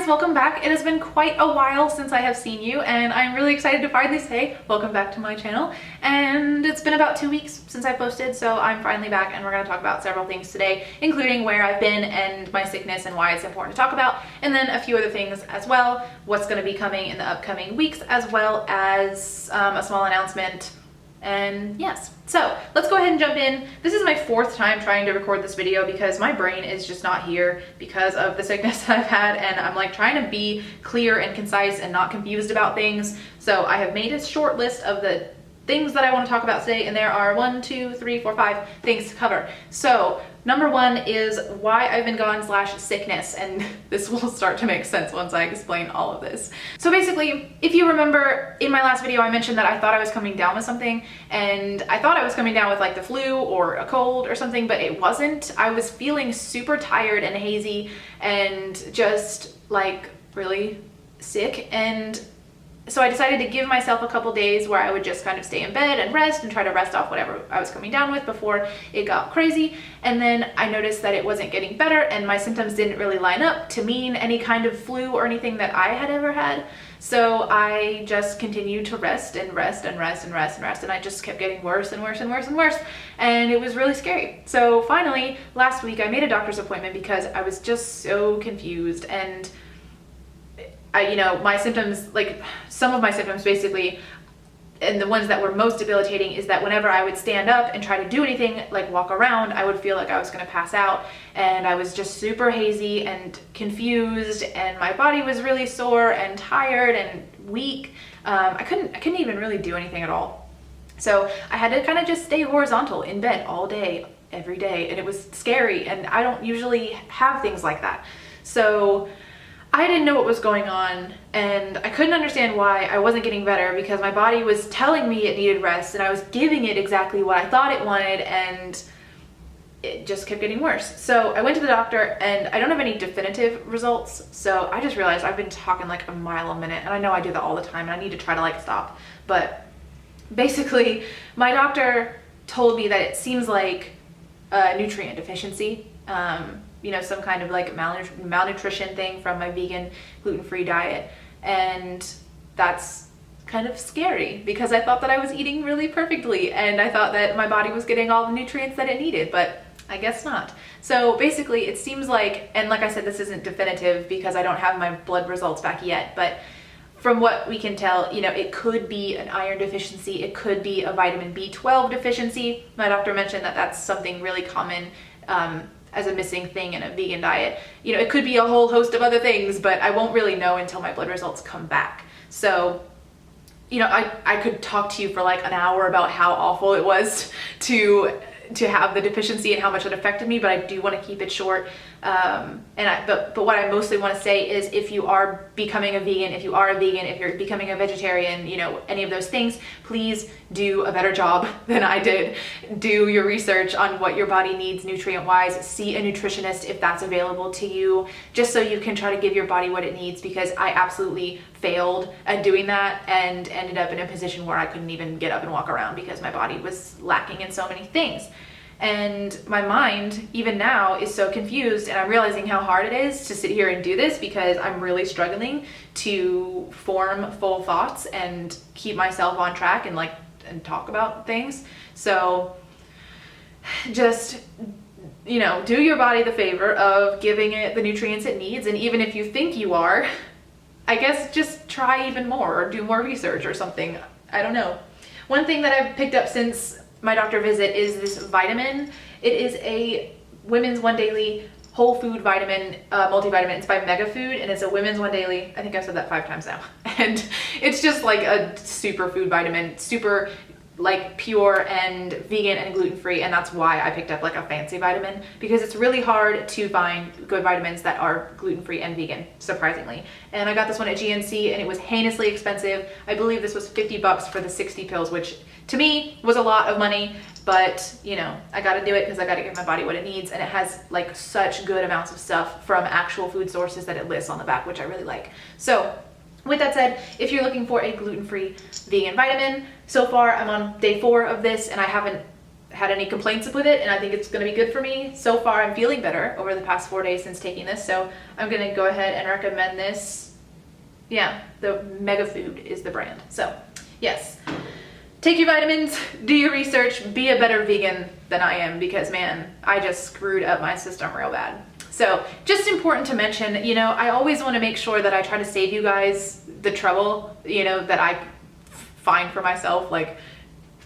welcome back. It has been quite a while since I have seen you, and I'm really excited to finally say welcome back to my channel. And it's been about 2 weeks since I posted, so I'm finally back, and we're going to talk about several things today, including where I've been and my sickness and why it's important to talk about, and then a few other things as well, what's going to be coming in the upcoming weeks, as well as a small announcement. And yes, so let's go ahead and jump in. This is my 4th time trying to record this video because my brain is just not here because of the sickness that I've had, and I'm like trying to be clear and concise and not confused about things. So I have made a short list of the things that I want to talk about today, and there are 1, 2, 3, 4, 5 things to cover. So number 1 is why I've been gone / sickness, and this will start to make sense once I explain all of this. So basically, if you remember in my last video, I mentioned that I thought I was coming down with something, and I thought I was coming down with like the flu or a cold or something, but it wasn't. I was feeling super tired and hazy and just like really sick, and so I decided to give myself a couple days where I would just kind of stay in bed and rest and try to rest off whatever I was coming down with before it got crazy. And then I noticed that it wasn't getting better and my symptoms didn't really line up to mean any kind of flu or anything that I had ever had. So I just continued to rest and rest and rest and rest and rest, and I just kept getting worse and worse and worse and worse, and it was really scary. So finally, last week I made a doctor's appointment because I was just so confused, and my symptoms, like some of my symptoms basically, and the ones that were most debilitating, is that whenever I would stand up and try to do anything, like walk around, I would feel like I was going to pass out, and I was just super hazy and confused, and my body was really sore and tired and weak. I couldn't even really do anything at all. So I had to kind of just stay horizontal in bed all day, every day, and it was scary, and I don't usually have things like that. So I didn't know what was going on, and I couldn't understand why I wasn't getting better because my body was telling me it needed rest, and I was giving it exactly what I thought it wanted, and it just kept getting worse. So I went to the doctor, and I don't have any definitive results, so I just realized I've been talking like a mile a minute, and I know I do that all the time, and I need to try to like stop. But basically, my doctor told me that it seems like a nutrient deficiency. Some kind of like malnutrition thing from my vegan gluten-free diet, and that's kind of scary because I thought that I was eating really perfectly and I thought that my body was getting all the nutrients that it needed, but I guess not. So basically it seems like, and like I said, this isn't definitive because I don't have my blood results back yet, but from what we can tell, it could be an iron deficiency, it could be a vitamin B12 deficiency. My doctor mentioned that that's something really common as a missing thing in a vegan diet. It could be a whole host of other things, but I won't really know until my blood results come back. So, I could talk to you for like an hour about how awful it was to have the deficiency and how much it affected me, but I do want to keep it short. But what I mostly want to say is, if you are becoming a vegan, if you are a vegan, if you're becoming a vegetarian, any of those things, please do a better job than I did. Do your research on what your body needs nutrient-wise. See a nutritionist if that's available to you, just so you can try to give your body what it needs, because I absolutely failed at doing that and ended up in a position where I couldn't even get up and walk around because my body was lacking in so many things. And my mind, even now, is so confused, and I'm realizing how hard it is to sit here and do this because I'm really struggling to form full thoughts and keep myself on track and talk about things. So just, do your body the favor of giving it the nutrients it needs, and even if you think you are, I guess just try even more or do more research or something. I don't know. One thing that I've picked up since my doctor visit is this vitamin. It is a Women's One Daily whole food vitamin, multivitamin. It's by Mega Food, and it's a Women's One Daily. I think I've said that 5 times now. And it's just like a super food vitamin, super like pure and vegan and gluten-free, and that's why I picked up like a fancy vitamin, because it's really hard to find good vitamins that are gluten-free and vegan, surprisingly. And I got this one at GNC, and it was heinously expensive. I believe this was $50 for the 60 pills, which to me was a lot of money, but I gotta do it because I gotta give my body what it needs, and it has like such good amounts of stuff from actual food sources that it lists on the back, which I really like. So with that said, if you're looking for a gluten-free vegan vitamin, so far I'm on day 4 of this, and I haven't had any complaints with it, and I think it's going to be good for me. So far, I'm feeling better over the past 4 days since taking this, so I'm going to go ahead and recommend this. Yeah, the Mega Food is the brand. So, yes. Take your vitamins, do your research, be a better vegan than I am, because man, I just screwed up my system real bad. So just important to mention, you know, I always want to make sure that I try to save you guys the trouble, you know, that I find for myself. Like,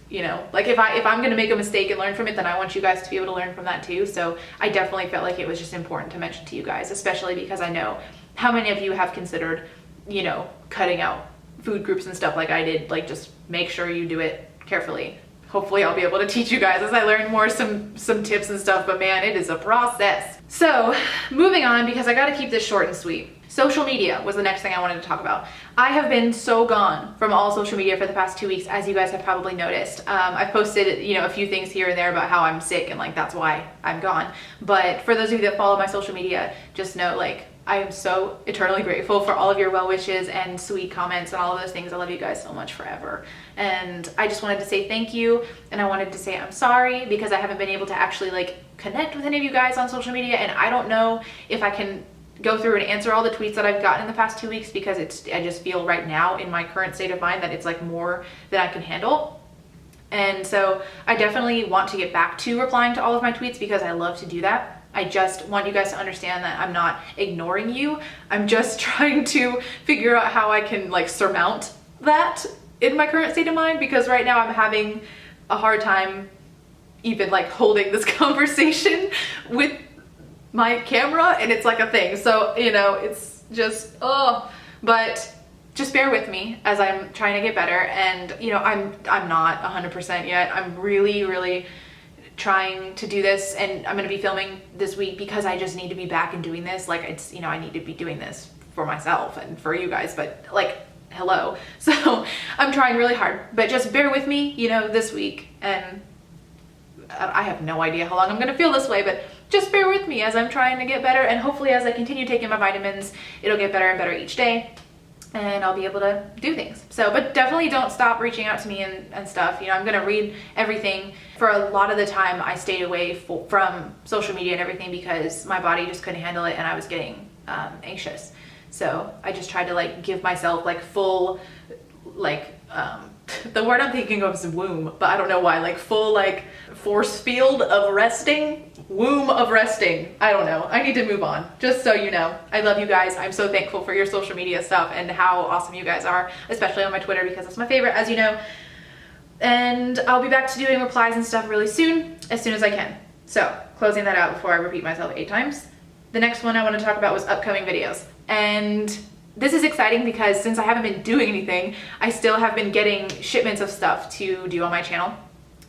you know, like if I'm going to make a mistake and learn from it, then I want you guys to be able to learn from that too. So I definitely felt like it was just important to mention to you guys, especially because I know how many of you have considered, you know, cutting out food groups and stuff like I did. Like, just make sure you do it carefully. Hopefully I'll be able to teach you guys as I learn more some tips and stuff, but man, it is a process. So moving on, because I got to keep this short and sweet. Social media was the next thing I wanted to talk about. I have been so gone from all social media for the past 2 weeks, as you guys have probably noticed. I've posted, you know, a few things here and there about how I'm sick and like that's why I'm gone. But for those of you that follow my social media, just know, like, I am so eternally grateful for all of your well wishes and sweet comments and all of those things. I love you guys so much forever. And I just wanted to say thank you, and I wanted to say I'm sorry because I haven't been able to actually like connect with any of you guys on social media, and I don't know if I can go through and answer all the tweets that I've gotten in the past 2 weeks, because I just feel right now in my current state of mind that it's like more than I can handle. And so I definitely want to get back to replying to all of my tweets because I love to do that. I just want you guys to understand that I'm not ignoring you. I'm just trying to figure out how I can like surmount that in my current state of mind, because right now I'm having a hard time even like holding this conversation with my camera, and it's like a thing. So, you know, it's just, but just bear with me as I'm trying to get better. And, you know, I'm not 100% yet. I'm really trying to do this, and I'm going to be filming this week because I just need to be back and doing this. Like, it's, you know, I need to be doing this for myself and for you guys, but like, hello. So I'm trying really hard, but just bear with me, you know, this week. And I have no idea how long I'm going to feel this way, but just bear with me as I'm trying to get better. And hopefully as I continue taking my vitamins, it'll get better and better each day, and I'll be able to do things. So, but definitely don't stop reaching out to me and stuff. You know, I'm going to read everything. For a lot of the time, I stayed away from social media and everything because my body just couldn't handle it, and I was getting anxious. So I just tried to like give myself like full, like, the word I'm thinking of is womb, but I don't know why, like full like force field of resting, womb of resting. I don't know. I need to move on, just so you know. I love you guys. I'm so thankful for your social media stuff and how awesome you guys are, especially on my Twitter, because it's my favorite, as you know. And I'll be back to doing replies and stuff really soon as I can. So closing that out before I repeat myself 8 times. The next one I want to talk about was upcoming videos. And this is exciting because since I haven't been doing anything, I still have been getting shipments of stuff to do on my channel.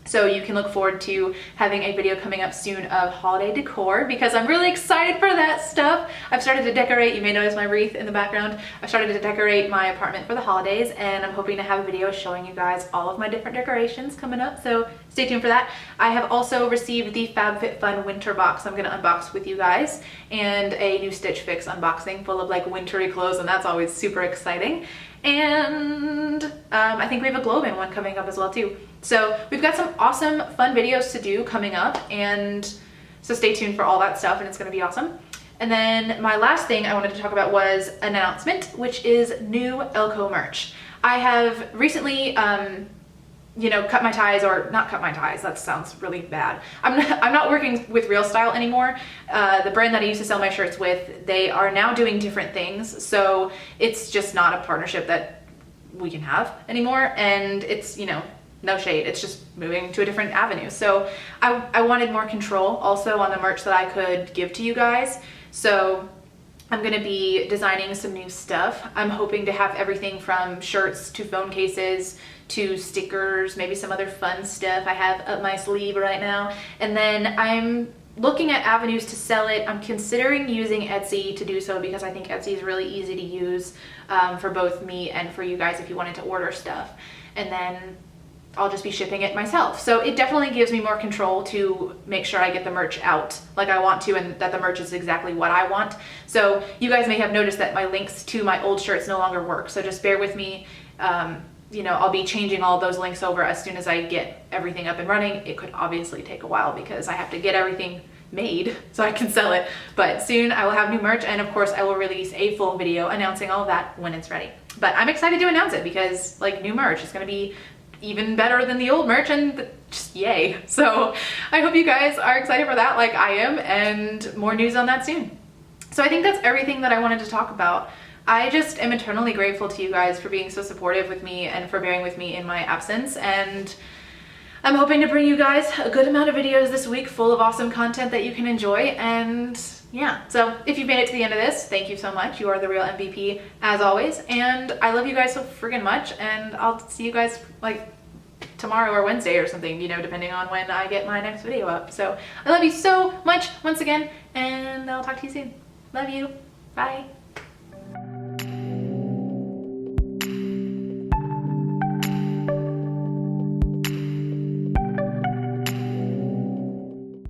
So you can look forward to having a video coming up soon of holiday decor, because I'm really excited for that stuff. I've started to decorate. You may notice my wreath in the background. I've started to decorate my apartment for the holidays, and I'm hoping to have a video showing you guys all of my different decorations coming up. So stay tuned for that. I have also received the FabFitFun winter box I'm going to unbox with you guys, and a new Stitch Fix unboxing full of like wintry clothes, and that's always super exciting. And I think we have a glow bin one coming up as well too. So we've got some awesome fun videos to do coming up, and so stay tuned for all that stuff, and it's going to be awesome. And then my last thing I wanted to talk about was an announcement, which is new Ellko merch. I have recently you know, cut my ties, or not cut my ties, that sounds really bad. I'm not working with Real Style anymore. The brand that I used to sell my shirts with, they are now doing different things, so it's just not a partnership that we can have anymore, and it's, you know, no shade, it's just moving to a different avenue. So I wanted more control also on the merch that I could give to you guys. So I'm going to be designing some new stuff. I'm hoping to have everything from shirts to phone cases to stickers, maybe some other fun stuff I have up my sleeve right now. And then I'm looking at avenues to sell it. I'm considering using Etsy to do so, because I think Etsy is really easy to use for both me and for you guys if you wanted to order stuff. And then I'll just be shipping it myself. So it definitely gives me more control to make sure I get the merch out like I want to, and that the merch is exactly what I want. So you guys may have noticed that my links to my old shirts no longer work. So just bear with me. you know, I'll be changing all those links over as soon as I get everything up and running. It could obviously take a while because I have to get everything made so I can sell it, but soon I will have new merch, and of course I will release a full video announcing all of that when it's ready. But I'm excited to announce it because like new merch is going to be even better than the old merch, and just yay. So I hope you guys are excited for that like I am, and more news on that soon. So I think that's everything that I wanted to talk about. I just am eternally grateful to you guys for being so supportive with me and for bearing with me in my absence, and I'm hoping to bring you guys a good amount of videos this week full of awesome content that you can enjoy. And yeah, so if you've made it to the end of this, thank you so much. You are the real MVP as always, and I love you guys so friggin' much, and I'll see you guys like tomorrow or Wednesday or something, you know, depending on when I get my next video up. So I love you so much once again, and I'll talk to you soon. Love you. Bye.